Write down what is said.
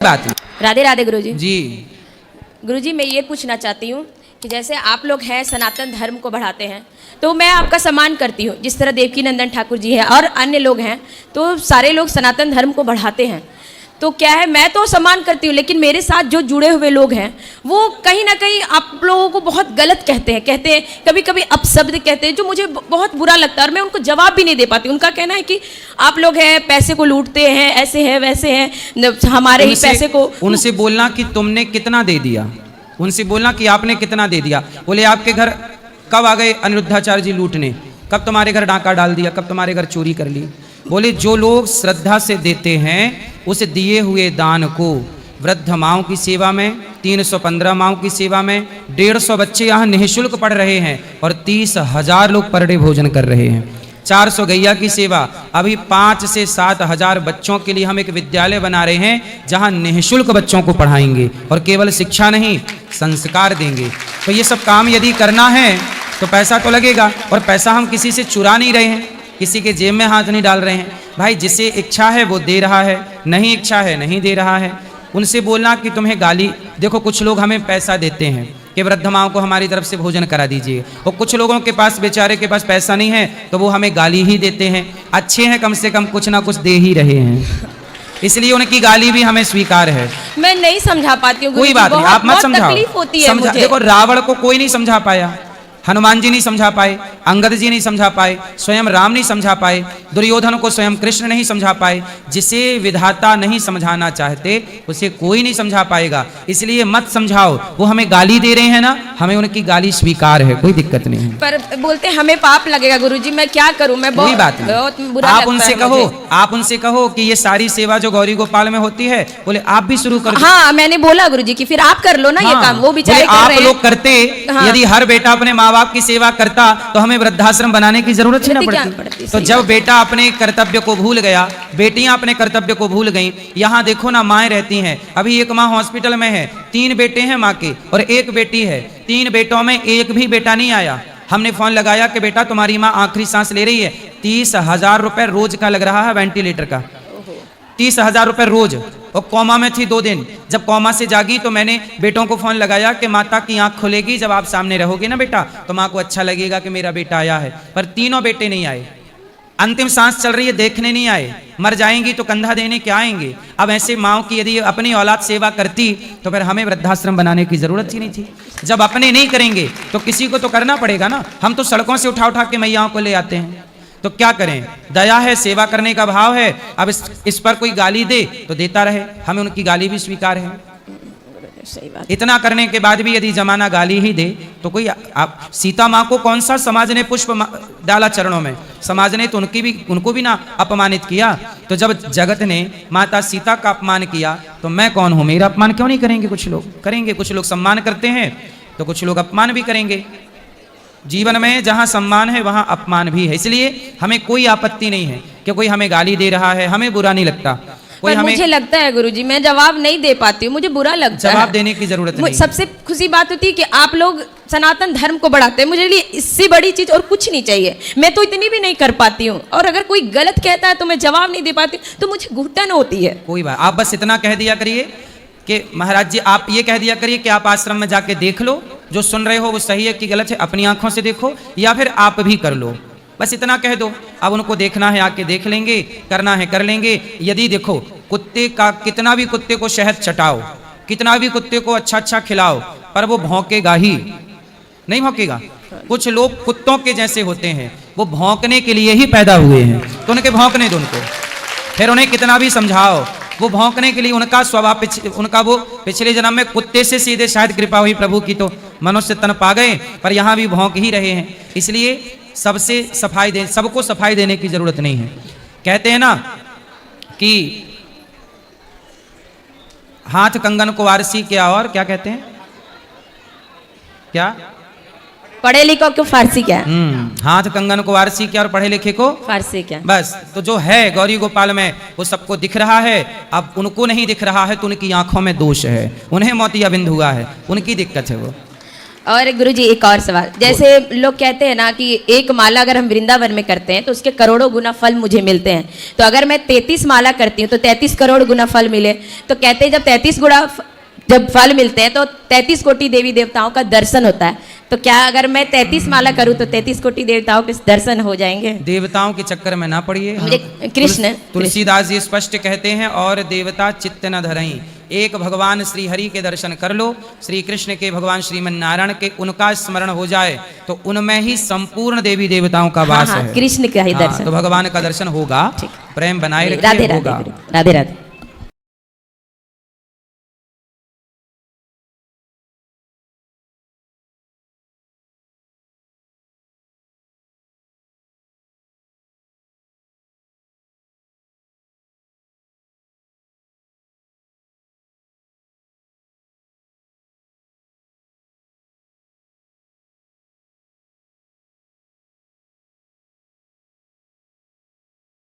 बात नहीं। राधे राधे गुरुजी। जी गुरुजी, मैं ये पूछना चाहती हूँ कि जैसे आप लोग हैं सनातन धर्म को बढ़ाते हैं, तो मैं आपका सम्मान करती हूँ। जिस तरह देवकी नंदन ठाकुर जी हैं और अन्य लोग हैं, तो सारे लोग सनातन धर्म को बढ़ाते हैं। तो क्या है, मैं तो सम्मान करती हूँ, लेकिन मेरे साथ जो जुड़े हुए लोग हैं वो कहीं ना कहीं आप लोगों को बहुत गलत कहते हैं, कभी कभी अपशब्द कहते हैं, जो मुझे बहुत बुरा लगता है और मैं उनको जवाब भी नहीं दे पाती। उनका कहना है कि आप लोग हैं पैसे को लूटते हैं, ऐसे हैं वैसे हैं, हमारे ही पैसे को। उनसे बोलना कि तुमने कितना दे दिया, उनसे बोलना कि आपने कितना दे दिया। बोले आपके घर कब आ गए अनिरुद्धाचार्य जी लूटने, कब तुम्हारे घर डाका डाल दिया, कब तुम्हारे घर चोरी कर ली। बोले जो लोग श्रद्धा से देते हैं उस दिए हुए दान को वृद्ध माओं की सेवा में, 315 माओं की सेवा में, 150 बच्चे यहाँ निःशुल्क पढ़ रहे हैं और 30,000 लोग पर डे भोजन कर रहे हैं। 400 गैया की सेवा, अभी 5 से 7 हजार बच्चों के लिए हम एक विद्यालय बना रहे हैं जहाँ निःशुल्क बच्चों को पढ़ाएंगे और केवल शिक्षा नहीं संस्कार देंगे। तो ये सब काम यदि करना है तो पैसा तो लगेगा, और पैसा हम किसी से चुरा नहीं रहे हैं, किसी के जेब में हाथ नहीं डाल रहे हैं। भाई जिसे इच्छा है वो दे रहा है, नहीं इच्छा है नहीं दे रहा है। उनसे बोलना कि तुम्हें गाली, देखो कुछ लोग हमें पैसा देते हैं कि वृद्ध माओं को हमारी तरफ से भोजन करा दीजिए, और कुछ लोगों के पास बेचारे के पास पैसा नहीं है तो वो हमें गाली ही देते हैं। अच्छे हैं, कम से कम कुछ ना कुछ दे ही रहे हैं, इसलिए उनकी गाली भी हमें स्वीकार है। मैं नहीं समझा पाती हूँ। कोई बात नहीं, आप मत समझाओ। तकलीफ होती है मुझे। देखो रावण को कोई नहीं समझा पाया, हनुमान जी नहीं समझा पाए, अंगद जी नहीं समझा पाए, स्वयं राम नहीं समझा पाए, दुर्योधन को स्वयं कृष्ण नहीं समझा पाए। जिसे विधाता नहीं समझाना चाहते उसे कोई नहीं समझा पाएगा, इसलिए मत समझाओ। वो हमें गाली दे रहे हैं ना, हमें उनकी गाली स्वीकार है, कोई दिक्कत नहीं है। पर बोलते हमें पाप लगेगा गुरुजी, मैं क्या करूं? मैं कोई बात नहीं, आप उनसे कहो, आप उनसे कहो कि ये सारी सेवा जो गौरी गोपाल में होती है, बोले आप भी शुरू कर दो। हाँ मैंने बोला गुरुजी कि फिर आप कर लो ना। ये काम वो बेचारे कर रहे हैं। आप लोग करते, यदि हर बेटा अपने माँ बाप की सेवा करता तो हमें वृद्धाश्रम बनाने की जरूरत ही ना पड़ती। तो जब बेटा अपने कर्तव्य को भूल गया, बेटियां अपने कर्तव्य को भूल गईं, यहाँ देखो ना माएँ रहती हैं। अभी एक माँ हॉस्पिटल में है, 3 बेटे हैं माँ के और 1 बेटी है। 3 बेटों में एक भी बेटा नहीं आया। हमने फोन लगाया कि बेटा तुम्हारी माँ आखिरी सांस ले रही है, 30,000 रुपए रोज का लग रहा है वेंटिलेटर का, 30,000 रुपए रोज, और कोमा में थी 2 दिन। जब कोमा से जागी तो मैंने बेटों को फोन लगाया कि माता की आंख खुलेगी जब आप सामने रहोगे ना बेटा, तो माँ को अच्छा लगेगा कि मेरा बेटा आया है। पर तीनों बेटे नहीं आए, अंतिम सांस चल रही है, देखने नहीं आए। मर जाएंगी तो कंधा देने क्या आएंगे। अब ऐसे माँ की यदि अपनी औलाद सेवा करती तो फिर हमें वृद्धाश्रम बनाने की जरूरत ही नहीं थी। जब अपने नहीं करेंगे तो किसी को तो करना पड़ेगा ना। हम तो सड़कों से उठा उठा के मैयाओं को ले आते हैं, तो क्या करें। दया है, सेवा करने का भाव है। अब इस पर कोई गाली दे तो देता रहे, हमें उनकी गाली भी स्वीकार है। सही बात। इतना करने के बाद भी यदि जमाना गाली ही दे तो कोई, आप सीता माँ को कौन सा समाज ने पुष्प डाला चरणों में, समाज ने तो उनको भी ना अपमानित किया। तो जब जगत ने माता सीता का अपमान किया तो मैं कौन हूं, मेरा अपमान क्यों नहीं करेंगे। कुछ लोग करेंगे, कुछ लोग सम्मान करते हैं तो कुछ लोग अपमान भी करेंगे। जीवन में जहां सम्मान है वहां अपमान भी है, इसलिए हमें कोई आपत्ति नहीं है कि कोई हमें गाली दे रहा है, हमें बुरा नहीं लगता। कोई पर मुझे लगता है गुरुजी मैं जवाब नहीं दे पाती हूँ, मुझे बुरा लगता है। जवाब देने की जरूरत नहीं। सबसे खुशी बात होती है कि आप लोग सनातन धर्म को बढ़ाते हैं। मुझे लिए इससे बड़ी चीज और कुछ नहीं चाहिए। मैं तो इतनी भी नहीं कर पाती हूँ, और अगर कोई गलत कहता है तो मैं जवाब नहीं दे पाती तो मुझे घुटन होती है। कोई बात, आप बस इतना कह दिया करिए कि महाराज जी, आप ये कह दिया करिए कि आप आश्रम में जाके देख लो, जो सुन रहे हो वो सही है कि गलत है, अपनी आंखों से देखो, या फिर आप भी कर लो। बस इतना कह दो। अब उनको देखना है आके देख लेंगे, करना है कर लेंगे। यदि देखो कुत्ते का, कितना भी कुत्ते को शहद चटाओ, कितना भी कुत्ते को अच्छा अच्छा खिलाओ, पर वो भौंकेगा ही नहीं, भौंकेगा। कुछ लोग कुत्तों के जैसे होते हैं, वो भौंकने के लिए ही पैदा हुए हैं, तो उनके भौंकने दो उनको। फिर उन्हें कितना भी समझाओ, वो भौंकने के लिए उनका स्वभाव, उनका वो पिछले जन्म में कुत्ते से सीधे शायद कृपा हुई प्रभु की तो मनुष्य तन पा गए, पर यहाँ भी भौंक ही रहे हैं। इसलिए सबसे सफाई दे, सबको सफाई देने की जरूरत नहीं है। कहते हैं ना कि हाथ कंगन को वारसी क्या, और क्या कहते हैं, क्या पढ़े लिखो को फारसी क्या, हाथ कंगन को वारसी क्या और पढ़े लिखे को फारसी क्या। बस, तो जो है गौरी गोपाल में वो सबको दिख रहा है। अब उनको नहीं दिख रहा है तो उनकी आंखों में दोष है, उन्हें मोतियाबिंद हुआ है, उनकी दिक्कत है वो। और गुरुजी एक और सवाल, जैसे लोग कहते हैं ना कि एक माला अगर हम वृंदावन में करते हैं तो उसके करोड़ों गुना फल मुझे मिलते हैं, तो अगर मैं 33 माला करती हूँ तो 33 करोड़ गुना फल मिले, तो कहते हैं जब 33 गुना जब फल मिलते हैं तो 33 कोटि देवी देवताओं का दर्शन होता है, तो क्या अगर मैं 33 माला करूं तो 33 कोटि देवताओं के दर्शन हो जाएंगे? देवताओं के चक्कर में ना पड़िए। मुझे कृष्ण तुलसीदास जी स्पष्ट कहते हैं, और देवता चित्त न धरई, एक भगवान श्री हरि के दर्शन कर लो, श्री कृष्ण के, भगवान श्रीमन नारायण के, उनका स्मरण हो जाए तो उनमें ही संपूर्ण देवी देवताओं का वास है। कृष्ण का ही दर्शन, तो भगवान का दर्शन होगा, प्रेम बनाए राधे रखिए, होगा। राधे राधे।